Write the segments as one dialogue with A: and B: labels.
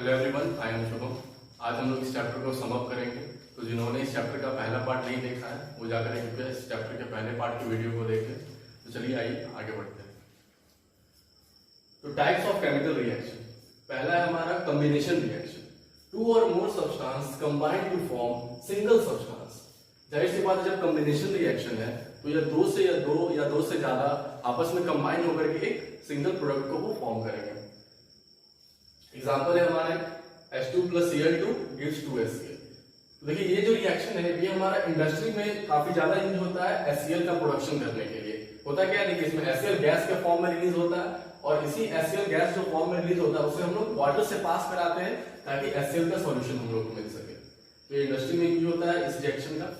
A: Hello everyone, I am Shubham. आज हम लोग इस चैप्टर को समअप करेंगे। तो जिन्होंने इस चैप्टर का पहला पार्ट नहीं देखा है वो जाकर इस चैप्टर के पहले पार्ट की वीडियो को देखें। तो चलिए आइए आगे बढ़ते हैं। तो टाइप्स ऑफ केमिकल रिएक्शन, पहला है हमारा कॉम्बिनेशन रिएक्शन। टू और more substance combine to form single substance. जाहिर सी बात है, जब कॉम्बिनेशन रिएक्शन है तो या दो से ज्यादा आपस में कंबाइन होकर के एक सिंगल प्रोडक्ट को वो फॉर्म करेंगे। एग्जाम्पल है हमारे H2 plus Cl2 gives 2HCl। तो देखिए ये जो रिएक्शन है ये हमारा इंडस्ट्री में काफी ज्यादा यूज होता है HCl का प्रोडक्शन करने के लिए। होता क्या है, इसमें HCl गैस के फॉर्म में रिलीज होता है और इसी HCl गैस जो फॉर्म में रिलीज होता है उसे हम लोग वाटर से पास कराते हैं ताकि HCl का सॉल्यूशन हम लोग को मिल सके। तो ये इंडस्ट्री में यूज होता है इस रिएक्शन का।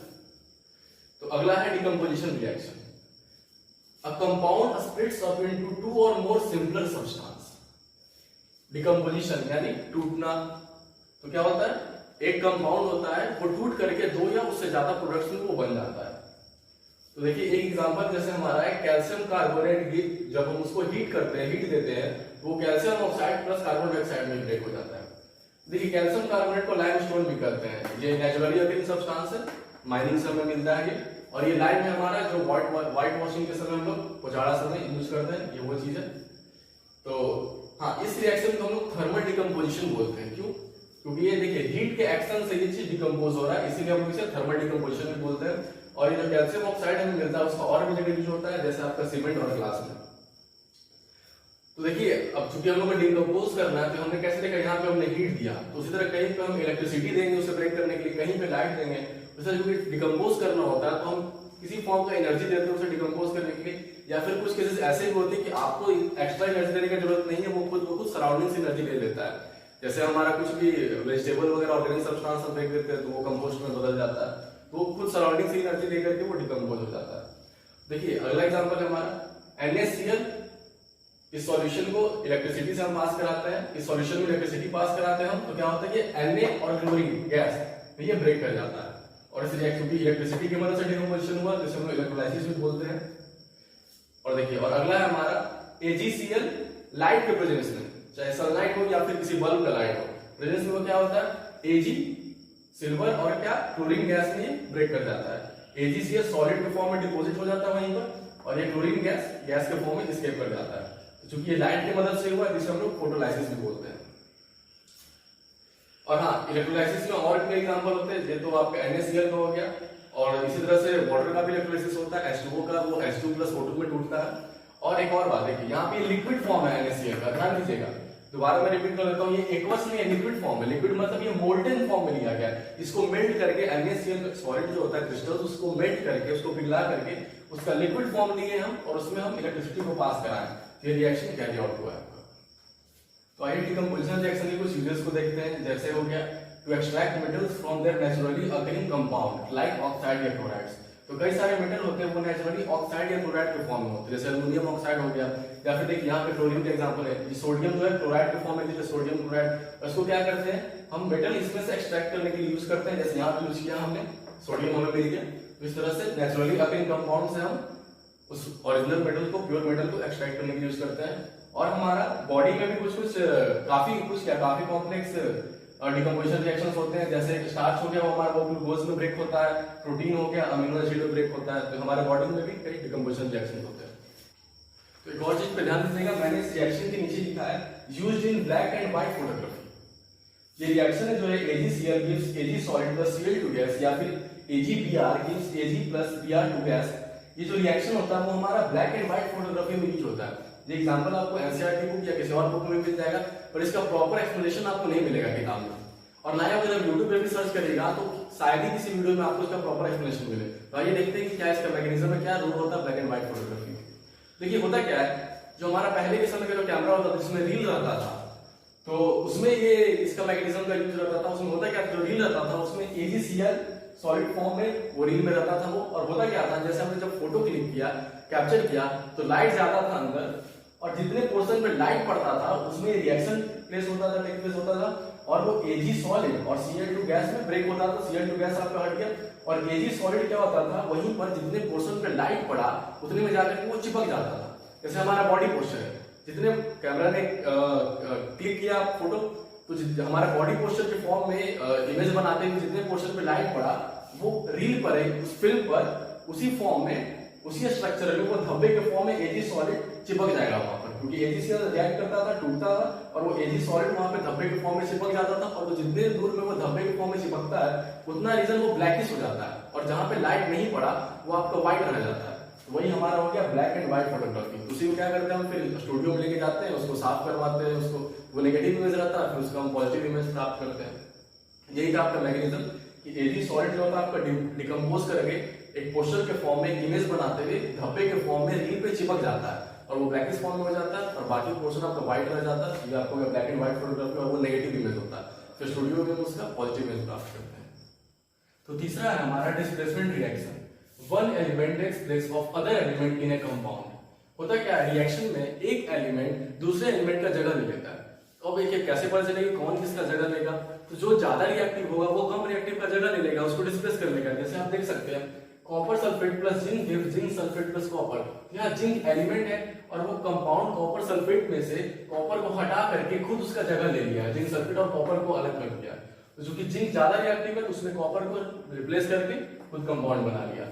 A: तो अगला है decomposition reaction. A compound splits up into two और मोर सिंपलर सब्सटेंस। डिकम्पोजिशन यानी टूटना। तो क्या होता है, एक कंपाउंड होता है वो टूट करके दो या उससे ज्यादा प्रोडक्ट्स में वो बन जाता है। तो देखिए एक एग्जांपल जैसे हमारा है कैल्शियम कार्बोनेट। जब हम उसको हीट करते हैं, हीट देते हैं तो वो calcium oxide plus carbon dioxide में ब्रेक हो जाता है। देखिए कैल्शियम कार्बोनेट को लाइमस्टोन भी कहते हैं। ये नेचुरली अकरिंग सब्सटेंस है, माइनिंग से हमें मिलता है ये। और ये लाइम है हमारा जो व्हाइट वॉशिंग के समय हम लोग उजाला समय यूज करते हैं, ये वो चीज है। तो हाँ, इस रिएक्शन को हम लोग थर्मल डिकम्पोजिशन बोलते हैं। क्यों? क्योंकि ये देखिए हीट के एक्शन से ये चीज डिकम्पोज हो रहा है, इसीलिए हम इसे थर्मल डिकम्पोजिशन भी बोलते हैं। और ये जो कैल्शियम ऑक्साइड हमें मिलता है उसका और भी जगह यूज होता है, जैसे आपका सीमेंट और ग्लास में। तो देखिए अब चूंकि हम लोग को डिकम्पोज करना है तो हमने कैसे देखा, यहाँ पे हमने हीट दिया तो उसी तरह कहीं पे हम इलेक्ट्रिसिटी देंगे उसे ब्रेक करने के लिए, कहीं पे लाइट देंगे। उसे क्योंकि डिकम्पोज करना होता है तो हम किसी फॉर्म का एनर्जी देते हैं उसे डिकम्पोज करने के लिए। या फिर कुछ केसेस ऐसे भी होते हैं कि आपको एक्स्ट्रा एनर्जी देने की जरूरत नहीं है, वो खुद सराउंडिंग से एनर्जी ले लेता है। जैसे हमारा कुछ भी वेजिटेबल वगैरह ऑर्गेनिक सब्सटेंस हम फेंक देते हैं तो वो कंपोस्ट में बदल जाता है, तो वो खुद सराउंडिंग से एनर्जी लेकर के वो डिकम्पोज हो जाता है। देखिए अगला एग्जांपल है हमारा NaCl। इस सॉल्यूशन को इलेक्ट्रिसिटी से हम पास कराते हैं, इस सॉल्यूशन में इलेक्ट्रिसिटी पास कराते हैं हम, तो क्या होता है कि Na और क्लोरीन गैस ये ब्रेक कर जाता है। और इस रिएक्शन की इलेक्ट्रिसिटी की मदद से डिकम्पोजिशन हुआ, जिसे हम इलेक्ट्रोलाइसिस भी बोलते हैं। और देखिए और अगला है हमारा AgCl। लाइट के प्रेजेंस में, चाहे सनलाइट हो या फिर किसी बल्ब का लाइट हो, प्रेजेंस में वो क्या होता है Ag सिल्वर और क्या क्लोरीन गैस में ब्रेक कर जाता है। AgCl सॉलिड के फॉर्म में डिपोजिट हो जाता है वहीं पर, और ये क्लोरीन गैस के फॉर्म में एस्केप कर जाता है। तो चूंकि ये लाइट की मदद से हुआ जिसे हम लोग फोटोलाइसिस भी बोलते हैं। और हाँ, इलेक्ट्रोलाइसिस में और भी एग्जांपल होते हैं, ये तो आपका NaCl का हो गया। और इसी तरह से वाटर का भी इलेक्ट्रोलाइसिस होता है, H2O का, वो H2 plus O2 में टूटता है। और एक और बात देखिए, यहाँ पे लिक्विड फॉर्म है NaCl का, ध्यान दीजिएगा। दोबारा मैं रिपीट कर देता हूँ, ये एक्वस नहीं है, लिक्विड फॉर्म है। लिक्विड मतलब ये मोल्टेन फॉर्म में लिया गया है। इसको मेल्ट करके NaCl सॉलिड जो होता है क्रिस्टल, उसको मेल्ट करके, उसको पिघला करके उसका लिक्विड फॉर्म लिए हम, और उसमें हम इलेक्ट्रिसिटी को पास कराएं, ये रिएक्शन कैरी आउट हुआ है। तो आइए डिकम्पोजिशन रिएक्शन के कुछ यूजेस को देखते हैं। जैसे हो गया to extract metals from their naturally occurring compound like oxide या क्लोराइड्स। तो कई सारे मेटल होते हैं वो नेचुरली ऑक्साइड या क्लोराइड के फॉर्म में होते हैं, जैसे एल्युमिनियम ऑक्साइड हो गया। या फिर देखिए यहाँ पे क्लोरीन का एग्जांपल है, ये सोडियम जो है क्लोराइड के फॉर्म में, जैसे सोडियम क्लोराइड। उसको क्या करते हैं हम, मेटल इसमें से एक्सट्रैक्ट करने के लिए यूज करते हैं। जैसे यहाँ पे यूज किया हमने, सोडियम हमें मिल गया। तो इस तरह से नेचुरली अकरिंग कंपाउंड से हम उस ओरिजिनल मेटल को, प्योर मेटल को एक्सट्रैक्ट करने के लिए यूज करते हैं। और हमारा बॉडी में भी काफी कॉम्प्लेक्स डिकम्पोजिशन रिएक्शंस होते हैं। जैसे स्टार्च हो गया, वो हमारा वो ग्लूकोज में ब्रेक होता है, प्रोटीन हो गया अमीनो एसिड में ब्रेक होता है। तो हमारे बॉडी में भी कई डिकम्पोजिशन रिएक्शंस होते हैं। तो एक और चीज पे ध्यान दीजिएगा, मैंने इस रिएक्शन के नीचे लिखा है used in black and white photography. ये रिएक्शन है जो है AgCl gives Ag solid plus Cl2 gas, या फिर AgBr gives Ag plus Br2 gas. ये जो रिएक्शन होता है वो हमारा ब्लैक एंड व्हाइट फोटोग्राफी में यूज होता है। ये एग्जांपल आपको एनसीईआरटी बुक या किसी और बुक में मिल जाएगा, पर इसका प्रॉपर एक्सप्लेनेशन आपको नहीं मिलेगा किताब में। और ना ही अगर आप यूट्यूब पे भी सर्च करेगा तो शायद ही किसी वीडियो में आपको इसका प्रॉपर एक्सप्लेनेशन मिले। तो आइए देखते हैं कि क्या इसका मैकेनिज्म है, क्या रोल होता है ब्लैक एंड व्हाइट फोटोग्राफी में। देखिए होता क्या है, जो हमारा पहले के समय का जो कैमरा होता था जिसमें रील रहता था, तो उसमें ये इसका मैकेनिज्म का यूज रहता था। उसमें होता क्या, जो रील रहता था उसमें AgCl सॉलिड फॉर्म में वो रील में रहता था वो। और होता क्या था, जैसे हमने जब फोटो क्लिक किया, कैप्चर किया, तो लाइट ज्यादा था अंदर, और जितने पोर्शन पे लाइट पड़ता था उसमें रिएक्शन प्लेस होता था, टेक प्लेस होता था, और वो Ag सॉलिड और Cl2 गैस में ब्रेक होता था। Cl2 गैस आपका हट गया, और Ag सॉलिड क्या होता था, वहीं पर जितने पोर्शन पे लाइट पड़ा उतने में जाकर वो चिपक जाता था। जैसे हमारा बॉडी पोस्चर है, जितने कैमरा ने क्लिक किया फोटो, हमारा बॉडी पोस्चर के फॉर्म में इमेज बनाते हुए जितने पोर्शन पे लाइट पड़ा वो रील पर है, उस फिल्म पर उसी फॉर्म में उसी स्ट्रक्चर में वो धब्बे के फॉर्म में एजी सॉलिड चिपक जाएगा वहां पर, क्योंकि एजी से रिएक्ट करता था, टूटता था और वो एजी सॉलिड वहां पे धब्बे के फॉर्म में चिपक जाता था। और तो जितने दूर में वो धब्बे के फॉर्म में चिपकता है उतना रीजन वो ब्लैकिश हो जाता है, और जहां पे लाइट नहीं पड़ा वो आपका व्हाइट रह जाता है। तो वही हमारा हो गया ब्लैक एंड व्हाइट फोटोग्राफी। उसी को क्या करते हैं हम फिर स्टूडियो में लेके जाते हैं, उसको साफ करवाते हैं, उसको वो नेगेटिव इमेज रहता है, फिर उसका हम पॉजिटिव इमेज प्राप्त करते हैं। यही था आपका मैकेनिज्म कि एजी सॉलिड जो होता है आपका डिकम्पोज करके एक पोस्टर के फॉर्म में इमेज बनाते हुए धब्बे के फॉर्म में रील पे चिपक जाता है और वो ब्लैकिश फॉर्म में हो जाता है और बाकी पोर्शन आपका व्हाइट रह जाता है। ये आपको ब्लैक एंड व्हाइट फोटोग्राफी और वो नेगेटिव इमेज होता है, फिर स्टूडियो में उसका पॉजिटिव इमेज प्राप्त करते हैं। तो तीसरा है हमारा displacement reaction. One element takes place of other element in a compound. होता क्या है, रिएक्शन में एक एलिमेंट दूसरे एलिमेंट का जगह ले लेता है। तो अब देखिए कैसे पता चलेगा कौन किसका जगह लेगा, तो जो ज्यादा रिएक्टिव होगा वो कम रिएक्टिव का जगह ले लेगा, उसको डिस्प्लेस कर लेगा। जैसे आप देख सकते हैं copper sulphate plus zinc gives zinc sulphate plus copper. यहाँ जिंक एलिमेंट है और वो कंपाउंड कॉपर सल्फेट में से कॉपर को हटा करके खुद उसका जगह ले लिया, जिंक सल्फेट और कॉपर को अलग कर दिया। तो जो कि जिंक ज्यादा रिएक्टिव है उसने कॉपर को रिप्लेस करके खुद कंपाउंड बना लिया।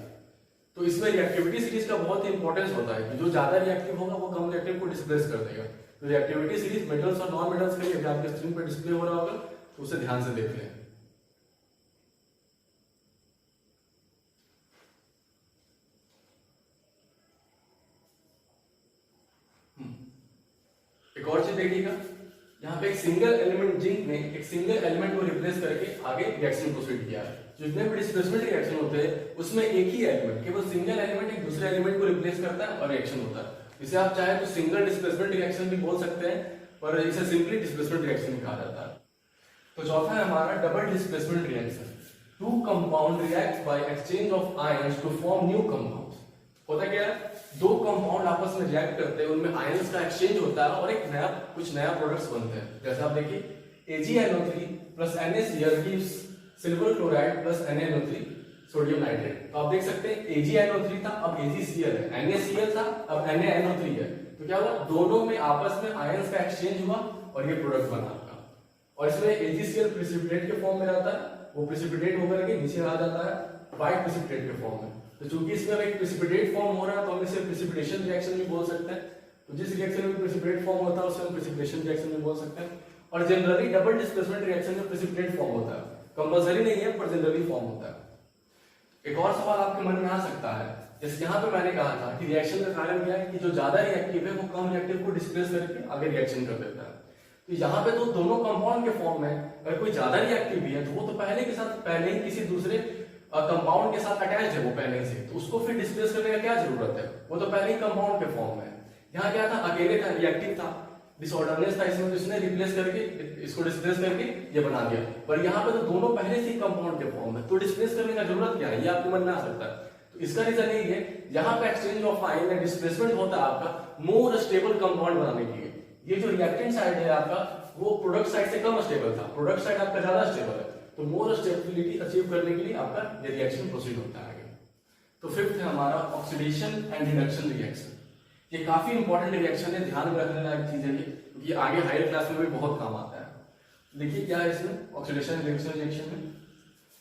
A: तो इसमें रिएक्टिविटी सीरीज का बहुत ही इंपॉर्टेंस होता है कि जो ज्यादा रिएक्टिव होगा वो कम रिएक्टिव को डिस्प्लेस कर देगा। तो रिएक्टिविटी सीरीज मेटल्स और नॉन मेटल्स के लिए आपके स्क्रीन पर डिस्प्ले हो रहा होगा, तो उसे ध्यान से देख लें। एक और चीज देखिएगा, यहाँ पे एक सिंगल एलिमेंट जिंक ने एक सिंगल एलिमेंट को रिप्लेस करके आगे रिएक्शन प्रोसीड किया है। जितने भी डिस्प्लेसमेंट रिएक्शन होते हैं उसमें एक ही एलिमेंट, केवल सिंगल एलिमेंट एक दूसरे एलिमेंट को रिप्लेस करता है और रिएक्शन होता है। इसे आप चाहे तो सिंगल डिस्प्लेसमेंट रिएक्शन भी बोल सकते हैं, पर इसे सिंपली डिस्प्लेसमेंट रिएक्शन कहा जाता है। तो चौथा है हमारा double displacement reaction. Two compound react by exchange of ions to form new compounds. होता क्या है, दो कंपाउंड आपस में रिएक्ट करते हैं, उनमें आयंस का एक्सचेंज होता है और एक कुछ नया प्रोडक्ट्स बनते हैं। जैसे आप देखिए AgNO3 plus NaCl gives silver chloride plus NaNO3 sodium nitrate. तो आप देख सकते हैं AgNO3 था, अब AgCl है, NaCl था, अब NaNO3 है। तो क्या हुआ, दोनों में आपस में आयंस का एक्सचेंज हुआ और ये प्रोडक्ट बना आपका। और इसमें AgCl प्रेसिपिटेट के फॉर्म में रहता है, वो प्रेसिपिटेट होकर के नीचे आ जाता है व्हाइट प्रेसिपिटेट के फॉर्म में। तो चूंकि इसमें एक प्रेसिपिटेट फॉर्म हो रहा है तो हम इसे प्रेसिपिटेशन रिएक्शन भी बोल सकते हैं। तो जिस रिएक्शन में प्रेसिपिटेट फॉर्म होता है उसे हम प्रेसिपिटेशन रिएक्शन भी बोल सकते हैं। और जनरली डबल डिस्प्लेसमेंट रिएक्शन में प्रेसिपिटेट फॉर्म होता है, कंपल्सरी नहीं है पर जनरली फॉर्म होता है। एक और सवाल आपके मन में आ सकता है, जैसे यहाँ पे मैंने कहा था कि रिएक्शन का कारण क्या है कि जो ज्यादा रिएक्टिव है वो कम रिएक्टिव को डिस्प्लेस करके आगे रिएक्शन कर देता है। तो यहाँ पे तो दोनों कंपाउंड के फॉर्म में अगर कोई ज्यादा रिएक्टिव भी है तो वो तो पहले ही किसी दूसरे कंपाउंड के साथ अटैच है वो पहले से, तो उसको फिर डिस्प्लेस करने का क्या जरूरत है, वो तो पहले ही कंपाउंड के फॉर्म में। यहाँ क्या था, अकेले था, रिएक्टिव था, डिसऑर्डरनेस था इसमें, तो इसने रिप्लेस करके इसको डिस्प्लेस करके ये बना दिया। पर यहाँ पे तो दोनों पहले से ही कंपाउंड के फॉर्म में, तो डिस्प्लेस करने का जरूरत क्या है, ये आपके मन में आ सकता है। तो इसका रीजन यही है, यहाँ पे एक्सचेंज ऑफ आयन या डिस्प्लेसमेंट होता है आपका मोर स्टेबल कंपाउंड बनाने के लिए। ये जो रिएक्टेंट साइड है आपका वो प्रोडक्ट साइड से कम स्टेबल था, प्रोडक्ट साइड आपका ज्यादा स्टेबल है, तो मोर स्टेबिलिटी अचीव करने के लिए आपका ये रिएक्शन प्रोसीड होता है। तो फिफ्थ है हमारा ऑक्सीडेशन एंड रिडक्शन रिएक्शन। ये काफी इंपॉर्टेंट रिएक्शन है, ध्यान में रखने लायक चीज है ये आगे हायर क्लास में भी बहुत काम आता है। देखिए क्या है इसमें ऑक्सीडेशन रिडक्शन रिएक्शन में।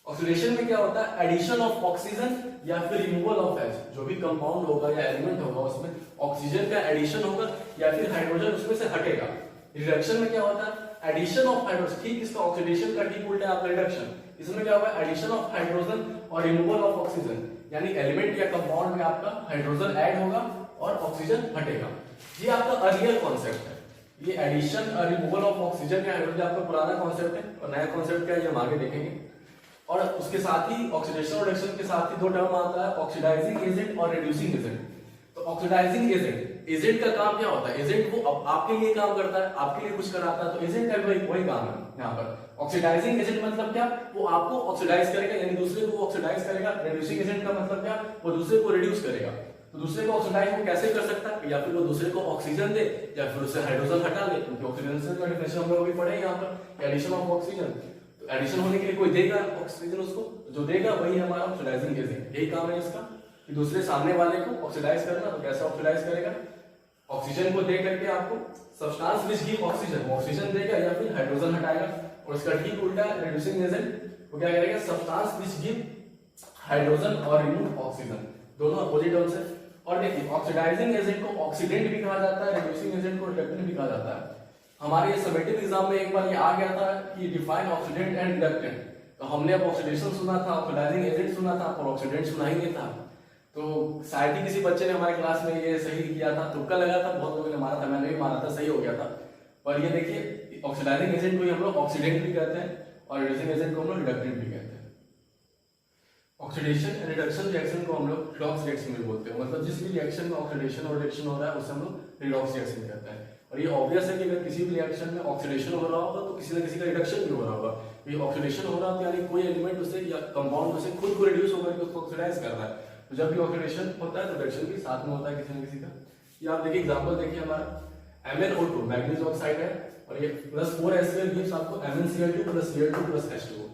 A: ऑक्सीडेशन में क्या होता है, एडिशन ऑफ ऑक्सीजन या फिर रिमूवल ऑफ H। जो भी कंपाउंड होगा या एलिमेंट होगा उसमें ऑक्सीजन का एडिशन होगा या फिर हाइड्रोजन उसमें से हटेगा। रिडक्शन में क्या होता है, एडिशन ऑफ हाइड्रोजन, ठीक इसका ऑक्सीडेशन का ठीक उल्टा है आपका रिडक्शन। इसमें क्या होगा, एडिशन ऑफ हाइड्रोजन और रिमूवल ऑफ ऑक्सीजन, यानी एलिमेंट या कंपाउंड में आपका हाइड्रोजन ऐड होगा और ऑक्सीजन हटेगा। ये आपका अर्लियर कॉन्सेप्ट है, ये एडिशन और रिमूवल ऑफ ऑक्सीजन या हाइड्रोजन आपका पुराना कॉन्सेप्ट है और नया कॉन्सेप्ट क्या है ये हम आगे देखेंगे। और उसके साथ ही ऑक्सीडेशन और रिडक्शन के साथ ही दो टर्म आता है, ऑक्सीडाइजिंग एजेंट और रिड्यूसिंग एजेंट। तो ऑक्सीडाइजिंग एजेंट का काम क्या होता है, एजेंट वो आपके लिए काम करता है, आपके लिए कुछ कराता है, तो एजेंट का वही काम है यहाँ पर। ऑक्सीडाइजिंग एजेंट मतलब क्या, वो आपको ऑक्सीडाइज करेगा यानी दूसरे को वो ऑक्सीडाइज करेगा। रिड्यूसिंग एजेंट का मतलब क्या, वो दूसरे को रिड्यूस करेगा। तो दूसरे को ऑक्सीडाइज वो कैसे कर सकता है, या फिर वो दूसरे को ऑक्सीजन दे या फिर उससे हाइड्रोजन हटा ले, क्योंकि ऑक्सीजन का डिफिनेशन हम लोग अभी पढ़े यहाँ पर, एडिशन ऑफ ऑक्सीजन। तो एडिशन होने के लिए कोई देगा ऑक्सीजन, उसको जो देगा वही हमारा ऑक्सीडाइजिंग एजेंट। यही काम है इसका कि दूसरे सामने वाले को ऑक्सीडाइज करना। तो कैसे ऑक्सीडाइज करेगा, ऑक्सीजन को दे करके आपको substance which give oxygen, oxygen देगा या फिर हाइड्रोजन हटाएगा। और इसका ठीक उल्टा रिड्यूसिंग एजेंट वो क्या करेगा, सब्सटेंस विच गिव हाइड्रोजन और रिमूव ऑक्सीजन, दोनों अपोजिट टर्म्स है। और देखिए ऑक्सीडाइजिंग एजेंट को ऑक्सीडेंट भी कहा जाता है, रिड्यूसिंग एजेंट को रिडक्टेंट भी कहा जाता है। हमारे समेटिव एग्जाम में एक बार ये आ गया था कि डिफाइन ऑक्सीडेंट एंड रिडक्टेंट, तो हमने अब ऑक्सीडेशन सुना था, ऑक्सीडाइजिंग एजेंट सुना था, और ऑक्सीडेंट सुना ही नहीं था। तो शायद ही किसी बच्चे ने हमारे क्लास में ये सही किया था, तुक्का लगा था, बहुत लोगों ने मारा था, मैंने भी मारा था, सही हो गया था। पर ये देखिए ऑक्सीडाइजिंग एजेंट को हम लोग ऑक्सीडेंट भी कहते हैं और रिड्यूसिंग एजेंट को हम लोग रिडक्टेंट भी कहते हैं। ऑक्सीडेशन एंड रिडक्शन रिएक्शन को हम लोग रिडॉक्स रिएक्शन भी बोलते हैं, मतलब जिस भी रिएक्शन में ऑक्सीडेशन और रिडक्शन हो रहा है उसे हम लोग रिडॉक्स रिएक्शन कहते हैं। और ये ऑब्वियस है कि अगर किसी भी रिएक्शन में ऑक्सीडेशन हो रहा होगा तो किसी न किसी का रिडक्शन भी हो रहा होगा। ये ऑक्सीडेशन हो रहा है यानी कोई एलिमेंट उसे या कंपाउंड उसे खुद को रिड्यूस होकर के उसको ऑक्सीडाइज कर रहा है। तो जब भी ऑक्सीडेशन होता है तो रिडक्शन भी साथ में होता है किसी न किसी का। ये आप देखिए एग्जांपल देखिए हमारा MnO2 मैग्नीज ऑक्साइड है और ये +4Hcl गिव्स आपको MnCl2 + Cl2 + H2O।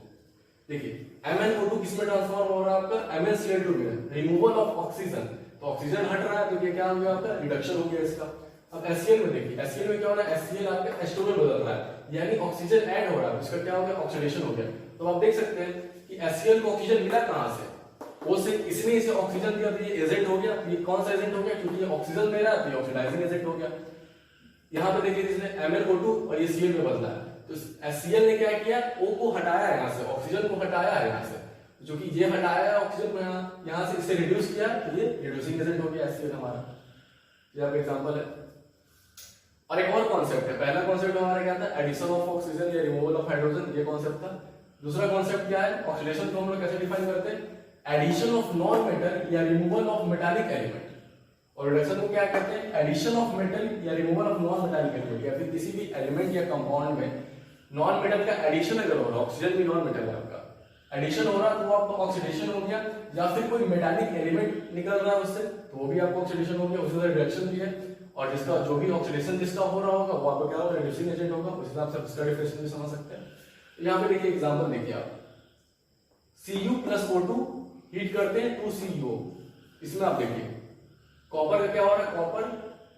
A: देखिए MnO2 किस में ट्रांसफॉर्म हो रहा है आपका, MnCl2 में, रिमूवल ऑफ ऑक्सीजन, तो ऑक्सीजन हट रहा है तो ये क्या हो गया आपका, रिडक्शन हो गया इसका। अब HCl में देखिए, HCl में क्या हो रहा है, HCl आपके H2 में बदल रहा है, यानी ऑक्सीजन ऐड हो रहा है, इसका क्या हो गया, ऑक्सीडेशन हो गया। तो आप देख सकते हैं कि HCl को ऑक्सीजन मिला कहां से, वो से इसने इसे ऑक्सीजन दिया, तो ये एजेंट हो गया। ये कौन सा एजेंट हो गया, क्योंकि ये ऑक्सीजन दे रहा है तो ये ऑक्सीडाइजिंग एजेंट हो गया। यहाँ पे देखिए इसने MnO2 और ये Cl में बदला है, तो HCl ने क्या किया, O को हटाया है यहाँ से, ऑक्सीजन को हटाया है यहाँ से, जो कि ये हटाया है ऑक्सीजन को यहाँ से, इसे रिड्यूस किया तो ये रिड्यूसिंग एजेंट हो गया HCl हमारा। ये आपका एग्जांपल है। और एक और कॉन्सेप्ट है, पहला कॉन्सेप्ट हमारा क्या था, एडिशन ऑफ ऑक्सीजन या रिमूवल ऑफ हाइड्रोजन, ये कॉन्सेप्ट था। दूसरा कॉन्सेप्ट क्या है, ऑक्सीडेशन को हम लोग कैसे डिफाइन करते हैं, एडिशन ऑफ नॉन मेटल या रिमूवल ऑफ मेटालिक एलिमेंट। और रिडक्शन को क्या कहते हैं, एडिशन ऑफ मेटल या removal of non metallic element, या फिर किसी भी एलिमेंट या कंपाउंड में नॉन मेटल का एडिशन अगर हो रहा है, ऑक्सीजन भी नॉन मेटल है आपका, एडिशन हो रहा है तो वो आपका ऑक्सीडेशन हो गया, या फिर कोई मेटालिक एलिमेंट निकल रहा है उससे तो वो भी आपका ऑक्सीडेशन हो गया, उससे रिडक्शन भी है। और जिसका जो भी ऑक्सीडेशन जिसका हो रहा होगा वो आपका क्या होगा, रिड्यूसिंग एजेंट होगा। उस हिसाब से आप इसका डिफरेंशिएशन भी समझ सकते हैं। यहाँ पे देखिए एग्जांपल देखिए आप, Cu + O2 हीट करते हैं 2CO, इसमें आप देखिए कॉपर का क्या हो रहा है, कॉपर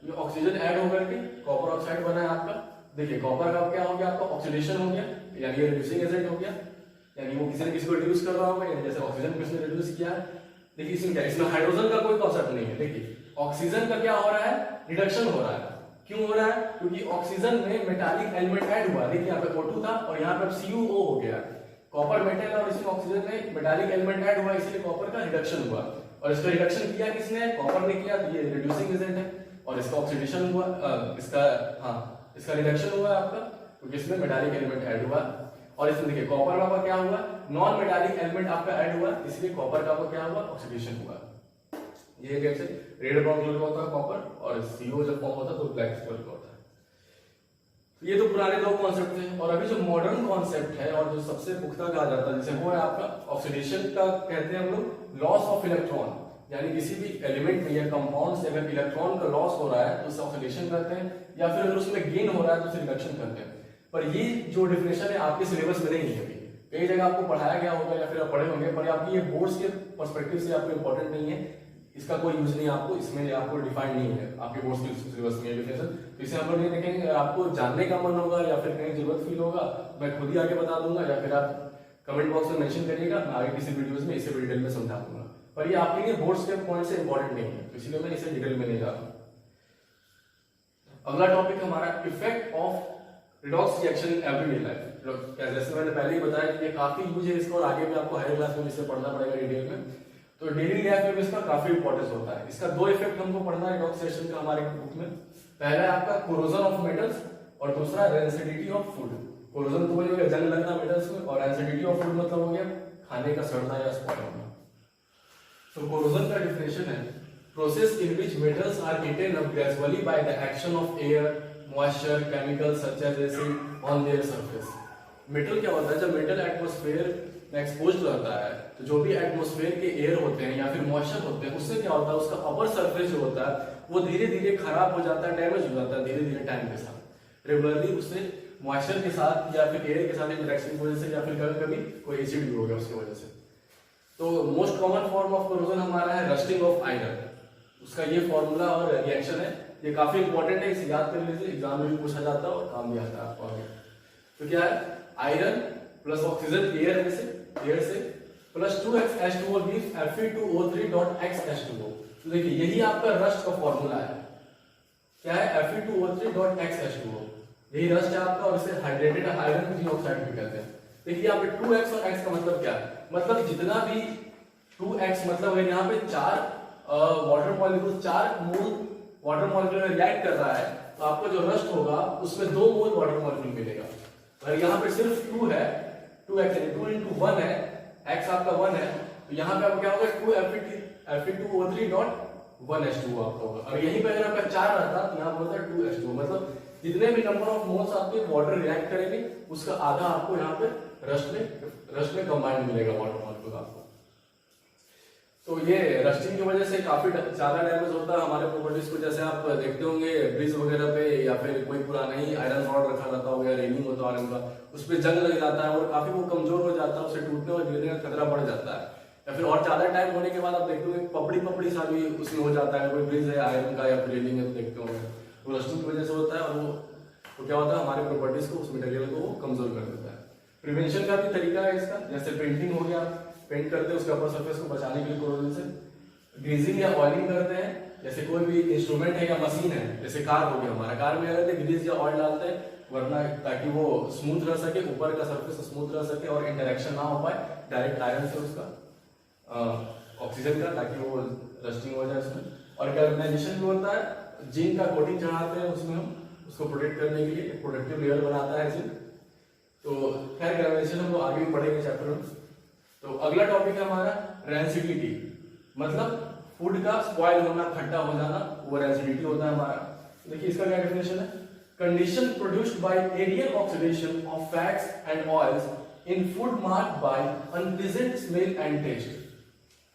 A: में ऑक्सीजन ऐड होकर के कॉपर ऑक्साइड बना है आपका। देखिए कॉपर का क्या हो गया, आपका ऑक्सीडेशन हो गया, यानी ये रिड्यूसिंग एजेंट हो गया, यानी वो किसी न किसी को रिड्यूस कर रहा होगा, यानी जैसे ऑक्सीजन को इसने रिड्यूस किया है। देखिए इसमें क्या, इसमें हाइड्रोजन का कोई कॉन्सेप्ट नहीं है। देखिए ऑक्सीजन का क्या हो रहा है, रिडक्शन हो रहा है। क्यों हो रहा है, क्योंकि ऑक्सीजन में मेटालिक एलिमेंट ऐड हुआ। देखिए यहाँ पे O2 था और यहाँ पे CuO हो गया, कॉपर मेटल और इसमें ऑक्सीजन में मेटालिक एलिमेंट ऐड हुआ, इसलिए कॉपर का रिडक्शन हुआ। और इसका रिडक्शन किया किसने, कॉपर ने किया, तो ये रिड्यूसिंग एजेंट है। और इसका ऑक्सीडेशन हुआ, इसका रिडक्शन हुआ आपका, क्योंकि इसमें मेटालिक एलिमेंट ऐड हुआ। और इसमें देखिए कॉपर का आपका क्या हुआ, नॉन मेटालिक एलिमेंट आपका ऐड हुआ, इसलिए कॉपर का आपका क्या हुआ, ऑक्सीडेशन हुआ। ये कैसे, रेड ब्राउन कलर का होता है कॉपर, और CO जब फॉर्म होता है तो ब्लैक कलर का होता है। ये तो पुराने दो कॉन्सेप्ट थे। और अभी जो मॉडर्न कॉन्सेप्ट है और जो सबसे पुख्ता कहा जाता है, जैसे वो है आपका ऑक्सीडेशन का, कहते हैं हम लोग लॉस ऑफ इलेक्ट्रॉन, यानी किसी भी एलिमेंट में या कंपाउंड से अगर इलेक्ट्रॉन का लॉस हो रहा है तो उसे ऑक्सीडेशन करते हैं, या फिर अगर उसमें गेन हो रहा है तो उसे रिडक्शन करते हैं। पर ये जो डिफिनेशन है आपके सिलेबस में नहीं है, अभी कई जगह आपको पढ़ाया गया होगा या फिर आप पढ़े होंगे, पर आपकी ये बोर्ड्स के पर्सपेक्टिव से आपको इंपॉर्टेंट नहीं है, इसका कोई यूज नहीं है आपको, इसमें आपको डिफाइंड नहीं है आपके बोर्ड्स के सिलेबस में डिफिनेशन। तो इसे हम लोग नहीं देखेंगे, अगर आपको जानने का मन होगा या फिर कहीं जरूरत फील होगा मैं खुद ही आगे बता दूंगा, या फिर आप कमेंट बॉक्स में मेंशन करिएगा, मैं आगे किसी वीडियोस में इसे डिटेल में समझा दूंगा। पर ये आपके लिए बोर्ड्स के पॉइंट से इंपॉर्टेंट नहीं है, तो इसलिए मैं इसे डिटेल में नहीं जा रहा। अगला टॉपिक हमारा effect of redox reaction in everyday life. जैसे मैंने पहले ही बताया कि ये काफी यूज है इसका, और आगे भी आपको हायर क्लास में इसे पढ़ना पड़ेगा डिटेल में। तो डेली लाइफ में इसका काफी इंपॉर्टेंस होता है। इसका दो इफेक्ट हमको पढ़ना है रिडॉक्स रिएक्शन का हमारे बुक में। पहला है आपका कोरोजन ऑफ मेटल्स और दूसरा रेंसिडिटी ऑफ फूड। कोरोजन तो बोलिएगा जंग लगना मेटल्स में, और रेंसिडिटी ऑफ फूड मतलब हो गया खाने का सड़ना या स्पॉइल होना। तो कोरोजन का डेफिनेशन है process in which metals are heated up gradually by the action of air, moisture, chemicals such as acid on their surface. Metal क्या होता है, जब मेटल एटमॉस्फेयर में एक्सपोज्ड रहता है तो जो भी एटमॉस्फेयर के एयर होते हैं या फिर मॉइस्चर होते हैं, उससे क्या होता है, उसका अपर सरफेस जो होता है वो धीरे धीरे खराब हो जाता है, डैमेज हो जाता है धीरे धीरे टाइम के साथ। रेगुलरली उससे मॉइस्चर के साथ या फिर एयर के साथ इंटरेक्शन की वजह से, या फिर कभी कभी कोई एसिड भी हो गया उसकी वजह से। तो most common form of corrosion हमारा है रस्टिंग ऑफ आयरन। उसका ये फॉर्मूला और रिएक्शन है ये काफी इंपॉर्टेंट है, इसे याद कर लीजिए, एग्जाम में भी पूछा जाता है और काम भी आता है आपको आगे। तो क्या है, आयरन प्लस ऑक्सीजन एयर से प्लस 2x gives Fe2O3.x तो देखिए यही आपका रस्ट का फॉर्मूला है। क्या है, Fe2O3.x यही रस्ट है आपका, और इसे हाइड्रेटेड आयरन जी ऑक्साइड भी कहते हैं। देखिए यहाँ पे 2x और x का मतलब क्या है, मतलब जितना भी 2x मतलब यहाँ पे 4 वाटर मॉलिक्यूल 4 मोल वाटर मॉलिक्यूल में रिएक्ट कर रहा है, तो आपका जो रस्ट होगा उसमें 2 मोल वाटर मॉलिक्यूल मिलेगा। और यहाँ पे सिर्फ 2 है, 2x यानी 2 into 1 है, x आपका 1 है, तो यहाँ पे आपको क्या होगा, 2Fe2O3.1H2O आपका होगा। और यहीं पे अगर आपका 4 रहता तो यहाँ पर होता 2H2O, मतलब जितने भी नंबर ऑफ मोल्स आपके वाटर रिएक्ट करेंगे उसका आधा आपको यहाँ पे रस्ट में कंबाइंड मिलेगा वाटर मॉलिक्यूल आपको। तो ये रस्टिंग की वजह से काफी ज्यादा डैमेज होता है हमारे प्रॉपर्टीज को। जैसे आप देखते होंगे ब्रिज वगैरह पे या फिर कोई पुराना ही आयरन रॉड रखा रहता हो या रेलिंग होता है आयरन का, उस पर जंग लग जाता है और काफी वो कमजोर हो जाता है, उसे टूटने और गिरने का खतरा बढ़ जाता है। या फिर और ज्यादा टाइम होने के बाद आप देखते होंगे पपड़ी सा भी उसमें हो जाता है, कोई ब्रिज है आयरन का या फिर रेलिंग है तो देखते होंगे, वो रस्टिंग की वजह से होता है। और वो क्या होता है, हमारे प्रॉपर्टीज को, उस मटेरियल को वो कमजोर कर देता है। प्रिवेंशन का भी तरीका है इसका, जैसे पेंटिंग हो गया, पेंट करते हैं उसके अपर सरफेस को बचाने के लिए कोरोजन से। ग्रीजिंग या ऑयलिंग करते हैं, जैसे कोई भी इंस्ट्रूमेंट है या मशीन है, जैसे कार हो गया हमारा, कार में अगर ग्रीज या ऑयल डालते हैं वरना ताकि वो स्मूथ रह सके, ऊपर का सरफेस स्मूथ रह सके और इंटरेक्शन ना हो पाए डायरेक्ट आयरन से उसका ऑक्सीजन का, ताकि वो रस्टिंग हो जाए उसमें। और गैल्वेनाइजेशन भी होता है, जिंक का कोटिंग चढ़ाते हैं उसमें हम, उसको प्रोटेक्ट करने के लिए प्रोटेक्टिव लेयर बनाता है जिंक। तो खैर गैल्वेनाइजेशन हम लोग आगे भी पढ़ेंगे चैप्टर में। तो अगला टॉपिक है हमारा रेंसिडिटी, मतलब फूड का स्पॉइल होना, खट्टा हो जाना, वो रेंसिडिटी होता है हमारा। देखिए इसका क्या डेफिनेशन है, condition produced by aerial oxidation of fats and oils in food marked by unpleasant smell and taste.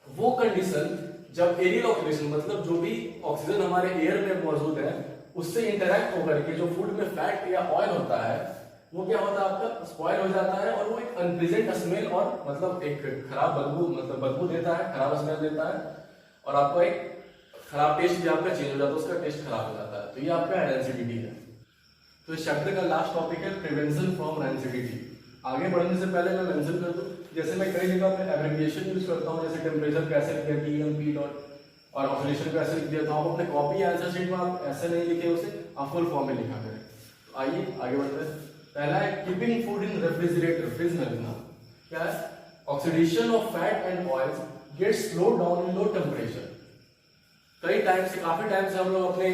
A: वो कंडीशन जब एरियल ऑक्सीडेशन मतलब जो भी ऑक्सीजन हमारे एयर में मौजूद है उससे इंटरैक्ट होकर के जो फूड में फैट या ऑयल होता है वो क्या होता है, आपका स्पॉइल हो जाता है और वो एक अनप्लेजेंट स्मेल और मतलब एक खराब बदबू, मतलब बदबू देता है, खराब स्मेल देता है और आपको एक खराब टेस्ट भी आपका चेंज हो जाता है, उसका टेस्ट खराब हो जाता है। तो ये आपका रेंसिडिटी है। तो इस चैप्टर का लास्ट टॉपिक है प्रिवेंशन फ्रॉम रेंसिडिटी। आगे बढ़ने से पहले मैं मेंशन कर दूं, जैसे मैं कई जगह पे एब्रिविएशन यूज करता हूं, जैसे टेम्परेचर कैसे लिखा है TMP डॉट, और ऑक्सीडेशन कैसे लिख दिया, तो आप अपने कॉपी या आंसर शीट में आप ऐसे नहीं लिखे उसे, आप फुल फॉर्म में लिखा करें। तो आइए आगे बढ़ते हैं। पहला है keeping food in refrigerator, fridge में रखना। क्या है, oxidation of fat and oils gets slow down in low temperature. कई टाइम से, काफी टाइम से हम लोग अपने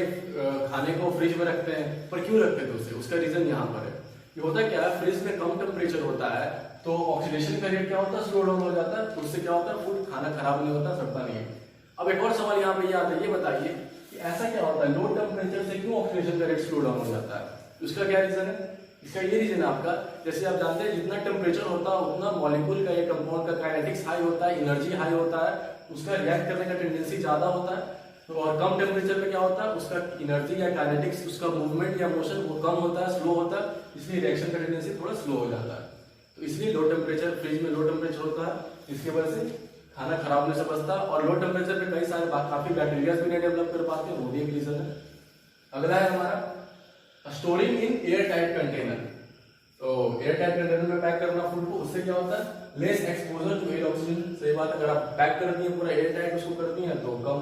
A: खाने को फ्रिज में रखते हैं, पर क्यों रखते थे उसे, उसका रीजन यहाँ पर है। ये होता क्या है, फ्रिज में कम टेम्परेचर होता है तो ऑक्सीडेशन का रेट क्या होता है, स्लो डाउन हो जाता है, तो उससे क्या होता है, फूड खाना खराब नहीं होता, सड़ता नहीं है। अब एक और सवाल यहाँ पे ये आता है, ये बताइए कि ऐसा क्या होता है, लो टेम्परेचर से क्यों ऑक्सीडेशन का रेट स्लो डाउन हो जाता है, उसका क्या रीजन है। इसका ये रीजन है आपका, जैसे आप जानते हैं जितना टेम्परेचर होता है उतना मॉलिक्यूल का, ये कंपाउंड का काइनेटिक्स हाई होता है, एनर्जी हाई होता है, उसका रिएक्ट करने का टेंडेंसी ज्यादा होता है। तो और कम टेम्परेचर पे क्या होता है, उसका एनर्जी या काइनेटिक्स, उसका मूवमेंट या मोशन वो कम होता है, स्लो होता है, इसलिए रिएक्शन का टेंडेंसी थोड़ा स्लो हो जाता है। तो इसलिए लो टेम्परेचर, फ्रिज में लो टेम्परेचर होता है, इसकी वजह से खाना खराब होने से बचता है। और लो टेम्परेचर पे कई सारे काफी बैक्टीरिया भी नहीं डेवलप कर पाते, वो भी एक रीजन है। अगला है हमारा storing in air tight container. तो एयर टाइट कंटेनर में पैक करना फूड को, उससे क्या होता है, less exposure to air oxygen. सही बात, अगर आप पैक कर दिए पूरा एयर टाइट उसको करती हैं तो कम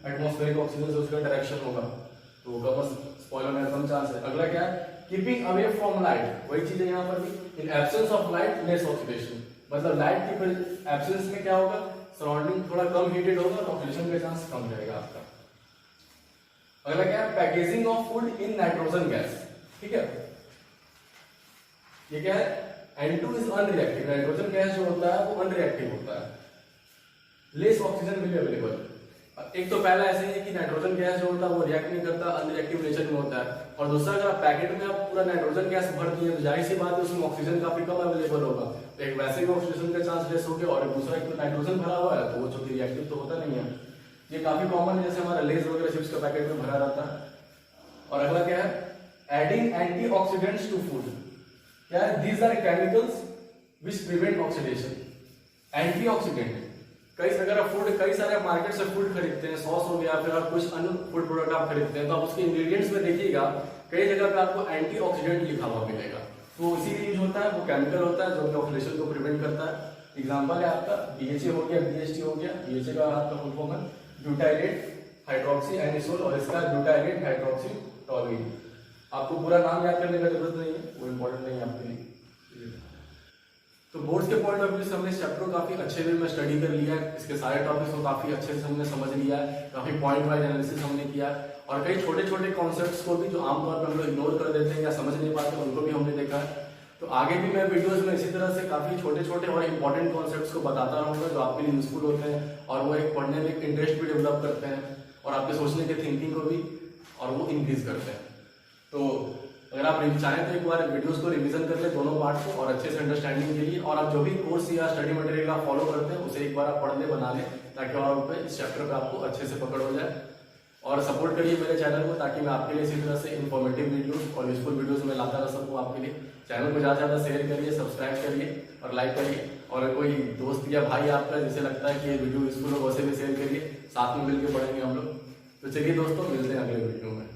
A: एटमॉस्फेरिक ऑक्सीजन से उसका इंटरेक्शन होगा, तो कम स्पॉइल होने का कम चांस है। अगला क्या है, कीपिंग अवे फ्रॉम लाइट, वही चीज है यहाँ पर भी, in absence of light less oxidation, मतलब लाइट की एब्सेंस में क्या होगा, सराउंडिंग थोड़ा कम हीटेड होगा तो ऑक्सीडेशन का चांस कम रहेगा आपका। अगला क्या है, packaging of food in nitrogen gas. ठीक है, ये क्या है, N2 is unreactive, nitrogen gas जो होता है वो अनरिएक्टिव होता है, लेस ऑक्सीजन विल अवेलेबल। एक तो पहला ऐसे ही है कि नाइट्रोजन गैस जो होता है वो रिएक्ट नहीं करता, अनरिएक्टिव नेचर में होता है। और दूसरा, अगर आप पैकेट में आप पूरा नाइट्रोजन गैस भर दिए तो जाहिर सी बात है उसमें ऑक्सीजन काफी कम अवेलेबल होगा, तो एक वैसे भी ऑक्सीडेशन का चांस लेस हो गया, और दूसरा एक तो नाइट्रोजन भरा हुआ है तो वो चूंकि रिएक्टिव तो होता नहीं है। ये काफी कॉमन है, जैसे हमारा लेज वगैरह चिप्स का पैकेट में भरा रहता है। और अगला क्या है, एडिंग एंटीऑक्सीडेंट्स टू फूड। क्या है, these are chemicals which prevent oxidation. Antioxidant कई सारे आप मार्केट से फूड खरीदते हैं, सॉस हो गया, फिर आप कुछ अन्य फूड प्रोडक्ट आप खरीदते हैं, तो आप उसके इंग्रेडिएंट्स में देखिएगा कई जगह पे आपको एंटीऑक्सीडेंट लिखा हुआ मिलेगा। तो इसीलिए यूज होता है, वो केमिकल होता है जो कि ऑक्सीडेशन को प्रिवेंट करता है। एग्जांपल है आपका BHA हो गया, BHT हो गया। BHA का आपका फुल फॉर्म है ब्यूटाइलेट हाइड्रोक्सी एनिसोल और इसका ब्यूटाइलेट हाइड्रोक्सी टॉलुइन। आपको पूरा नाम याद करने का जरूरत नहीं है, वो इम्पोर्टेंट नहीं है आपके लिए। तो बोर्ड्स के पॉइंट ऑफ व्यू से हमने इस चैप्टर को काफी अच्छे वे में स्टडी कर लिया है। इसके सारे टॉपिक्स को काफी अच्छे से हमने समझ लिया है, काफी पॉइंट वाइज एनालिसिस हमने किया है, और कई छोटे छोटे कॉन्सेप्ट्स को भी जो आमतौर पर हम लोग इग्नोर कर देते हैं या समझ नहीं पाते, उनको भी हमने देखा है। तो आगे भी मैं वीडियोस में इसी तरह से काफी छोटे छोटे और इंपॉर्टेंट कॉन्सेप्ट्स को बताता रहूंगा जो आपके लिए यूजफुल होते हैं, और वो एक पढ़ने में एक इंटरेस्ट भी डेवलप करते हैं और आपके सोचने के थिंकिंग को भी और वो इंक्रीज करते हैं। तो अगर आप चाहें तो एक बार वीडियोस को रिवीजन कर ले दोनों पार्ट को, और अच्छे से अंडरस्टैंडिंग के लिए, और आप जो भी कोर्स या स्टडी मटेरियल आप फॉलो करते हैं उसे एक बार आप पढ़ ले, बना ले, ताकि और इस चैप्टर पे आपको अच्छे से पकड़ हो जाए। और सपोर्ट करिए मेरे चैनल को, ताकि मैं आपके लिए इसी तरह से इन्फॉर्मेटिव वीडियोस और यूजफुल वीडियोस में लाता रह सकूँ आपके लिए। चैनल को ज़्यादा से ज़्यादा शेयर करिए, सब्सक्राइब करिए और लाइक करिए, और कोई दोस्त या भाई आपका जिसे लगता है कि ये वीडियो यूजफुल हो, वैसे भी शेयर करिए। साथ में मिलकर पढ़ेंगे हम लोग। तो चलिए दोस्तों, मिलते हैं अगले वीडियो में।